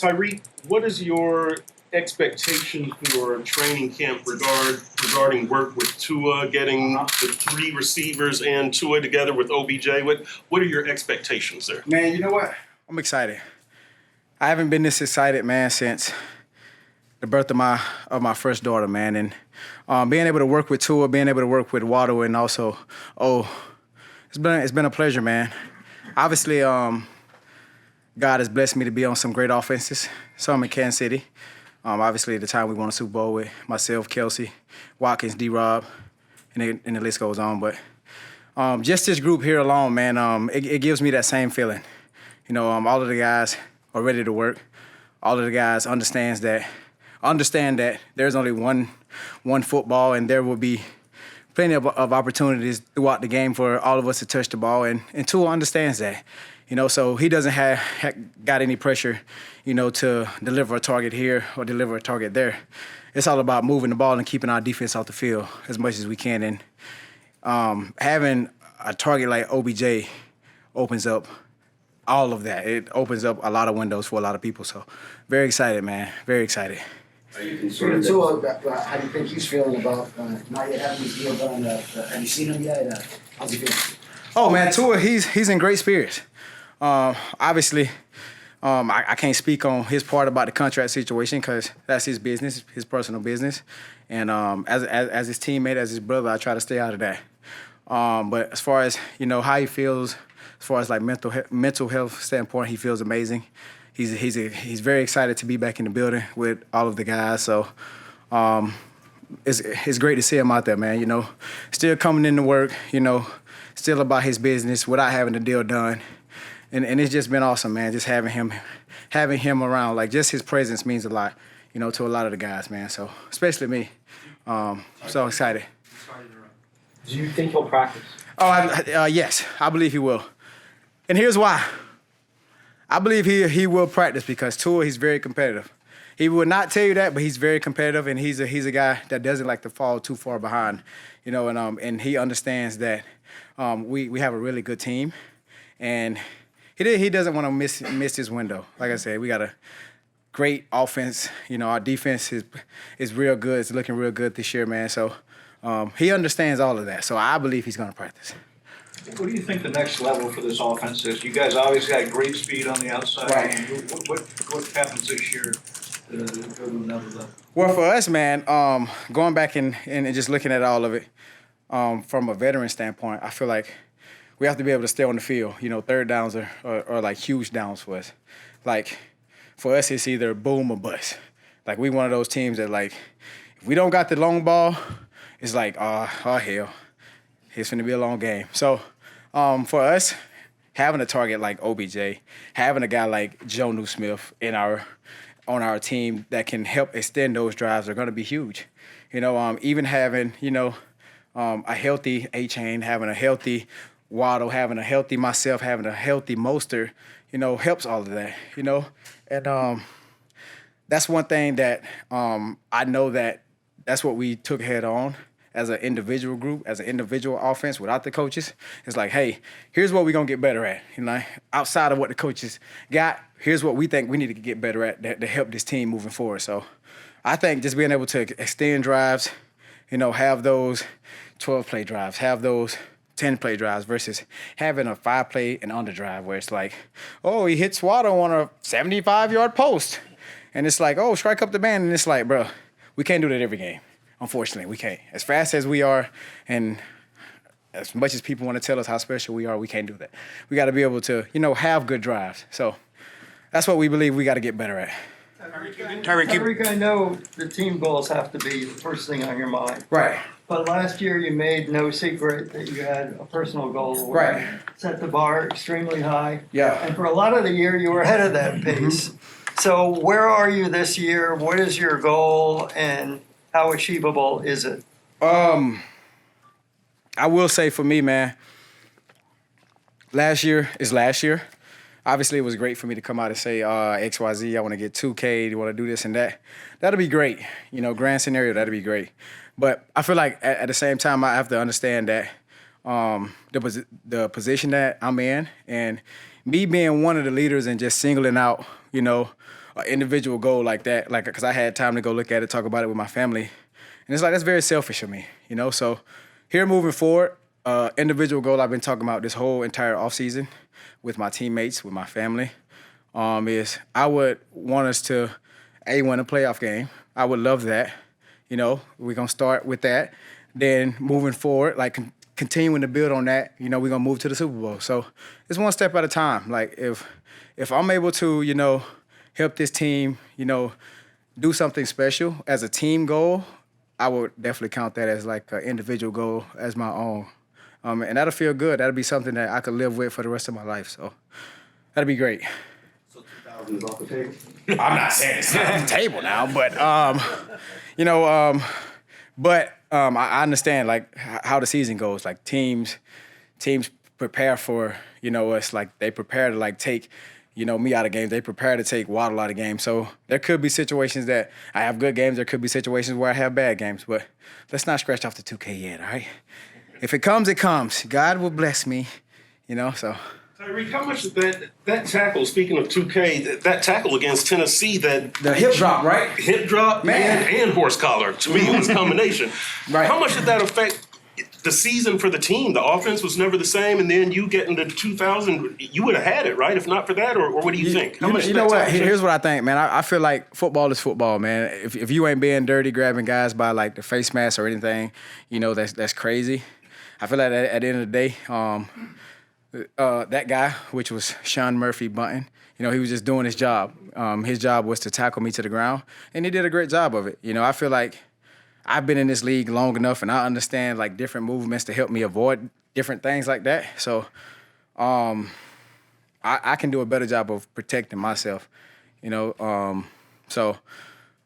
Tyreek, what is your expectation for training camp regarding work with Tua, getting the three receivers and Tua together with OBJ? What are your expectations there? Man, you know what? I'm excited. I haven't been this excited, man, since the birth of my first daughter, man. And being able to work with Tua, being able to work with Waddle, and also, it's been a pleasure, man. Obviously, God has blessed me to be on some great offenses. Some in Kansas City. Obviously, at the time we won a Super Bowl with myself, Kelsey, Watkins, D-Rob, and the list goes on. But just this group here alone, man, it gives me that same feeling. You know, all of the guys are ready to work. All of the guys understand that there's only one football, and there will be plenty of opportunities throughout the game for all of us to touch the ball. And Tua understands that. You know, so he doesn't got any pressure, you know, to deliver a target here or deliver a target there. It's all about moving the ball and keeping our defense off the field as much as we can. And having a target like OBJ opens up all of that. It opens up a lot of windows for a lot of people. So very excited, man. Very excited. Are you concerned? Tua, how do you think he's feeling about not yet having his deal done? Have you seen him yet? How's he feeling? Oh, man, Tua, he's in great spirits. Obviously, I can't speak on his part about the contract situation because that's his business, his personal business. And as his teammate, as his brother, I try to stay out of that. But as far as, you know, how he feels, as far as like mental health standpoint, he feels amazing. He's very excited to be back in the building with all of the guys. So it's great to see him out there, man. You know, still coming into work, you know, still about his business without having the deal done. And it's just been awesome, man, just having him around. Like, just his presence means a lot, you know, to a lot of the guys, man. So, especially me. So excited. Do you think he'll practice? Yes, I believe he will. And here's why. I believe he will practice because Tua, he's very competitive. He will not tell you that, but he's very competitive, and he's a guy that doesn't like to fall too far behind, you know, and he understands that we have a really good team, and he doesn't want to miss his window. Like I said, we got a great offense. You know, our defense is real good. It's looking real good this year, man. So he understands all of that. So I believe he's going to practice. What do you think the next level for this offense is? You guys obviously got great speed on the outside. Right. What happens this year to go to another level? Well, for us, man, going back and just looking at all of it from a veteran standpoint, I feel like we have to be able to stay on the field. You know, third downs are like huge downs for us. Like, for us, it's either boom or bust. Like, we one of those teams that, like, if we don't got the long ball, it's like, oh hell, it's finna be a long game. So, for us, having a target like OBJ, having a guy like Jonnu Smith on our team that can help extend those drives are going to be huge. You know, even having, you know, a healthy A-Chain, having a healthy Waddle, having a healthy myself, having a healthy Mostert, you know, helps all of that, you know. And that's one thing that I know that's what we took head on as an individual group, as an individual offense without the coaches. It's like, hey, here's what we're going to get better at. You know, outside of what the coaches got, here's what we think we need to get better at to help this team moving forward. So I think just being able to extend drives, you know, have those 12-play drives, have those 10-play drives versus having a 5-play and under drive where it's like, oh, he hits Waddle on a 75-yard post. And it's like, oh, strike up the band. And it's like, bro, we can't do that every game. Unfortunately, we can't. As fast as we are and as much as people want to tell us how special we are, we can't do that. We got to be able to, you know, have good drives. So that's what we believe we got to get better at. Tyreek, I know the team goals have to be the first thing on your mind. Right. But last year you made no secret that you had a personal goal. Right. You set the bar extremely high. Yeah. And for a lot of the year you were ahead of that pace. Mm-hmm. So where are you this year? What is your goal and how achievable is it? I will say for me, man, last year is last year. Obviously, it was great for me to come out and say, XYZ, I want to get 2K, you want to do this and that. That'll be great. You know, grand scenario, that'll be great. But I feel like at the same time, I have to understand that the position that I'm in and me being one of the leaders and just singling out, you know, an individual goal like that, like because I had time to go look at it, talk about it with my family, and it's like that's very selfish of me, you know. So here moving forward, individual goal I've been talking about this whole entire offseason with my teammates, with my family, is I would want us to win a playoff game. I would love that. You know, we're gonna start with that. Then moving forward, like continuing to build on that, you know, we're gonna move to the Super Bowl. So it's one step at a time. Like if I'm able to, you know, help this team, you know, do something special as a team goal, I would definitely count that as like an individual goal as my own. And that'll feel good. That'll be something that I could live with for the rest of my life. So that'd be great. So 2000 is off the table. I'm not saying it's not on the table now, but you know, I understand like how the season goes. Like teams prepare for, you know, us. Like they prepare to like take, you know, me out of games. They prepare to take Waddle out of games. So there could be situations that I have good games. There could be situations where I have bad games. But let's not scratch off the 2K yet, all right? If it comes, it comes. God will bless me, you know, so. Tyreek, how much of that tackle, speaking of 2K, that tackle against Tennessee, The hip drop, right? hip drop Man. and horse collar, to me, it was a combination. Right. How much did that affect the season for the team? The offense was never the same, and then you get into 2000, you would have had it, right? If not for that, or what do you think? How much You did know that what? tackle change? Here's what I think, man. I feel like football is football, man. If you ain't being dirty, grabbing guys by like the face mask or anything, you know, that's crazy. I feel like at the end of the day, that guy, which was Sean Murphy Bunting, you know, he was just doing his job. His job was to tackle me to the ground, and he did a great job of it. You know, I feel like I've been in this league long enough, and I understand like different movements to help me avoid different things like that. So, I can do a better job of protecting myself. You know, so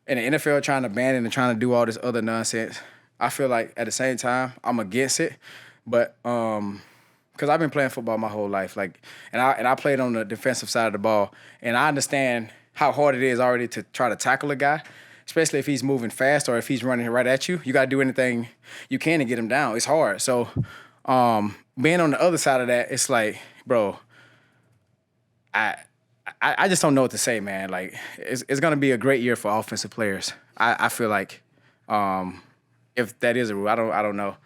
in the NFL, trying to ban it and trying to do all this other nonsense, I feel like at the same time I'm against it, but because I've been playing football my whole life, like, and I played on the defensive side of the ball, and I understand how hard it is already to try to tackle a guy, especially if he's moving fast or if he's running right at you. You got to do anything you can to get him down. It's hard. So being on the other side of that, it's like, bro, I just don't know what to say, man. Like, it's gonna be a great year for offensive players. I feel like. If that is a rule, I don't know.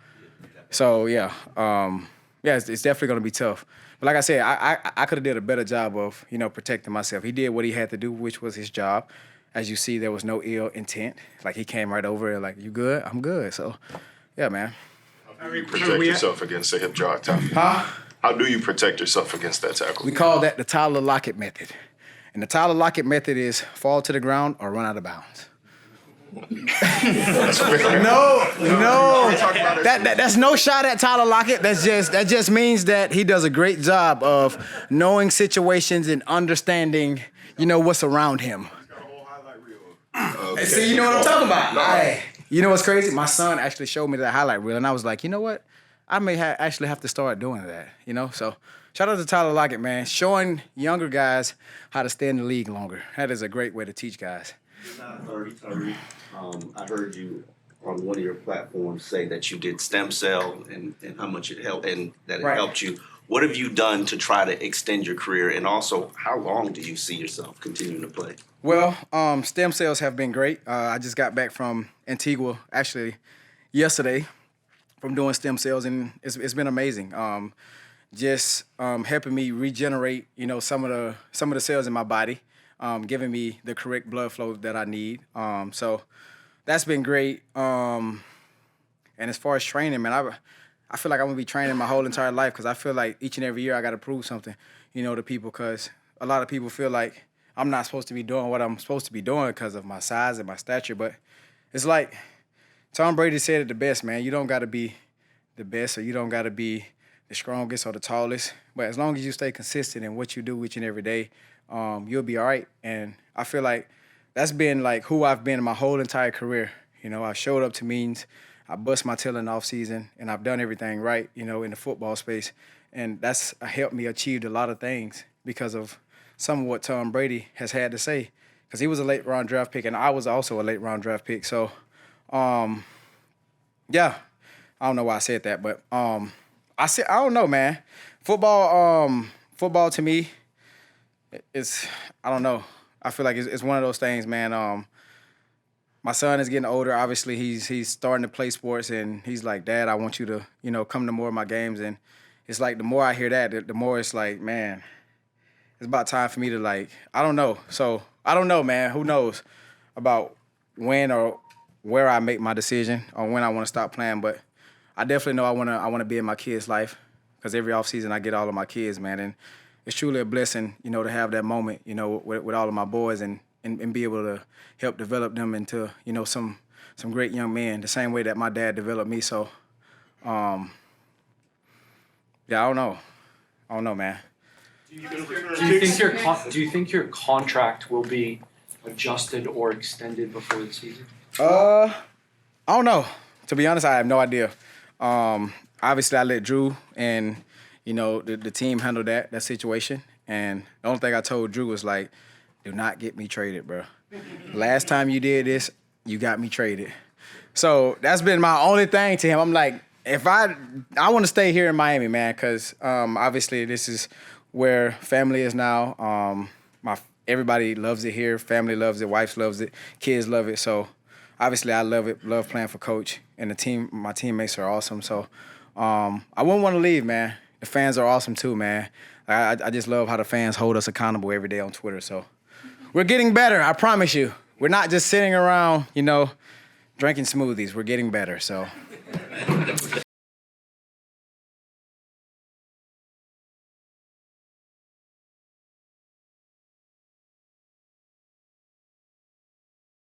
So yeah, it's definitely gonna be tough. But like I said, I could have did a better job of, you know, protecting myself. He did what he had to do, which was his job. As you see, there was no ill intent. Like he came right over and like, you good? I'm good. So yeah, man. How do you protect yourself against a hip drop tackle? Huh? How do you protect yourself against that tackle? We call that the Tyler Lockett method. And the Tyler Lockett method is fall to the ground or run out of bounds. That's no shot at Tyler Lockett. That just means that he does a great job of knowing situations and understanding, you know, what's around him. See, you know what I'm talking about. You know what's crazy? My son actually showed me that highlight reel, and I was like, you know what? I may actually have to start doing that. You know, so shout out to Tyler Lockett, man, showing younger guys how to stay in the league longer. That is a great way to teach guys. Tyreek, I heard you on one of your platforms say that you did stem cell and how much it helped and that it helped you. What have you done to try to extend your career, and also how long do you see yourself continuing to play? Well, stem cells have been great. I just got back from Antigua actually yesterday from doing stem cells, and it's been amazing. Just helping me regenerate, you know, some of the cells in my body. Giving me the correct blood flow that I need. So that's been great. And as far as training, man, I feel like I'm going to be training my whole entire life because I feel like each and every year I got to prove something, you know, to people, because a lot of people feel like I'm not supposed to be doing what I'm supposed to be doing because of my size and my stature. But it's like Tom Brady said it the best, man. You don't got to be the best, or you don't got to be the strongest or the tallest. But as long as you stay consistent in what you do each and every day, you'll be all right. And I feel like that's been like who I've been in my whole entire career. You know, I showed up to meetings, I bust my tail in the off season, and I've done everything right, you know, in the football space. And that's helped me achieve a lot of things because of some of what Tom Brady has had to say. Because he was a late round draft pick, and I was also a late round draft pick. So, yeah, I don't know why I said that, but I don't know, man. Football to me, I don't know. I feel like it's one of those things, man. My son is getting older. Obviously, he's starting to play sports, and he's like, Dad, I want you to, come to more of my games. And it's like the more I hear that, the more it's like, man, it's about time for me to I don't know. So I don't know, man. Who knows about when or where I make my decision on when I want to stop playing, but I definitely know I wanna be in my kids' life because every offseason I get all of my kids, man, and it's truly a blessing, to have that moment, with all of my boys and be able to help develop them into, some great young men, the same way that my dad developed me. So, yeah, I don't know, man. Do you gonna return Do you kicks? think your contract will be adjusted or extended before the season? I don't know. To be honest, I have no idea. Obviously, I let Drew and the team handle that situation. And the only thing I told Drew was do not get me traded, bro. Last time you did this, you got me traded. So that's been my only thing to him. I'm like, if I want to stay here in Miami, man, because obviously this is where family is now. Everybody loves it here. Family loves it. Wife loves it. Kids love it. So obviously I love it. Love playing for Coach. And the team, my teammates are awesome. So I wouldn't want to leave, man. The fans are awesome too, man. I just love how the fans hold us accountable every day on Twitter. So we're getting better. I promise you. We're not just sitting around, drinking smoothies. We're getting better. So.